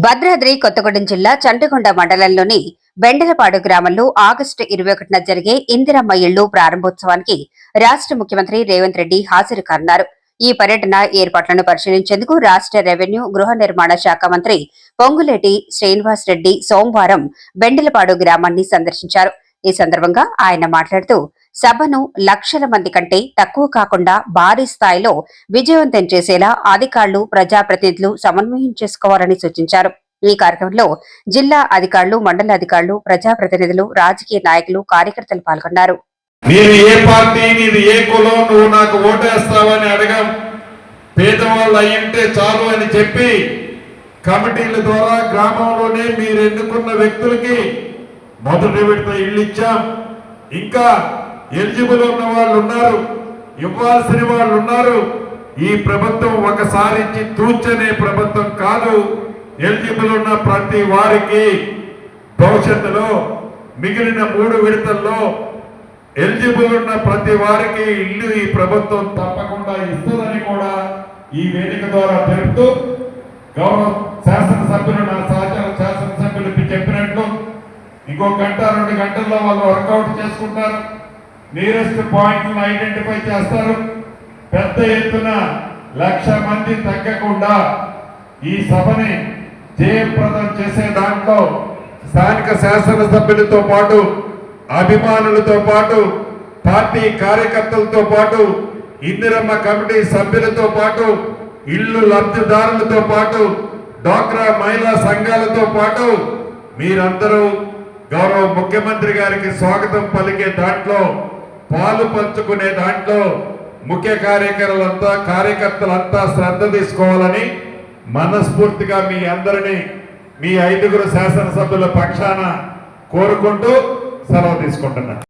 భద్రాద్రి కొత్తగూడెం జిల్లా చంటకొండ మండలంలోని బెండలపాడు గ్రామంలో ఆగస్టు 21న జరిగే ఇందిరమ్మ ఇళ్లు ప్రారంభోత్సవానికి రాష్ట్ర ముఖ్యమంత్రి రేవంత్ రెడ్డి హాజరు కానున్నారు. ఈ పర్యటన ఏర్పాట్లను పరిశీలించేందుకు రాష్ట్ర రెవెన్యూ గృహ నిర్మాణ శాఖ మంత్రి పొంగులేటి శ్రీనివాస్ రెడ్డి సోమవారం బెండలపాడు గ్రామాన్ని సందర్శించారు. ఈ సందర్భంగా ఆయన మాట్లాడుతూ సభను లక్షల మంది కంటే తక్కువ కాకుండా భారీ స్థాయిలో విజయవంతం చేసేలా అధికారులు ప్రజాప్రతినిధులు సమన్వయం చేసుకోవాలని సూచించారు. ఈ కార్యక్రమంలో జిల్లా అధికారులు, మండల అధికారులు, ప్రజాప్రతినిధులు, రాజకీయ నాయకులు, కార్యకర్తలు పాల్గొన్నారు. నేను ఏ పార్టీ, నీది ఏ కులం, నువ్వు నాకు ఓటేస్తావని అడగం. పేదవాళ్ళు అయ్యింటే చాలు అని చెప్పి కమిటీల ద్వారా గ్రామంలోనే మీరు ఎన్నుకున్న వ్యక్తులకి మొదటి విడత ఇల్లు ఇచ్చాం. ఇంకా ఎలిజిబుల్ ఉన్న వాళ్ళు ఉన్నారు, ఇవ్వాల్సిన వాళ్ళు ఉన్నారు. ఈ ప్రభుత్వం ఒకసారి ఇచ్చి తూచనే ప్రభుత్వం కాదు. ఎలిజిబుల్ ఉన్న ప్రతి వారికి భవిష్యత్తులో మిగిలిన 3 విడతల్లో ఎలిజిబుల్ ఉన్న ప్రతి వారికి ఇల్లు ఈ ప్రభుత్వం తప్పకుండా ఇస్తుందని కూడా ఈ వేదిక ద్వారా తెలుపుతూ, గౌరవ శాసనసభ్యులు, నా సహచర శాసనసభ్యులు చెప్పినట్లు ఇంకో గంట 2 గంటల్లో వాళ్ళు వర్కౌట్ చేసుకుంటారు. నియరెస్ట్ పాయింట్లను ఐడెంటిఫై చేస్తారు. పెద్ద ఎత్తున 1,00,000 మంది తగ్గకుండా ఈ సభని జయప్రదం చేసే దాంట్లో స్థానిక శాసనసభ్యులతో పాటు, అభిమానులతో పాటు, పార్టీ కార్యకర్తలతో పాటు, ఇందిరమ్మ కమిటీ సభ్యులతో పాటు, ఇల్లు లబ్ధిదారులతో పాటు, డ్వాక్రా మహిళా సంఘాలతో పాటు మీరందరూ గౌరవ ముఖ్యమంత్రి గారికి స్వాగతం పలికే దాంట్లో, పాలు పంచుకునే దాంట్లో ముఖ్య కార్యకర్తలంతా శ్రద్ధ తీసుకోవాలని మనస్ఫూర్తిగా మీ అందరినీ మీ 5 శాసనసభ్యుల పక్షాన కోరుకుంటూ సెలవు తీసుకుంటున్నాను.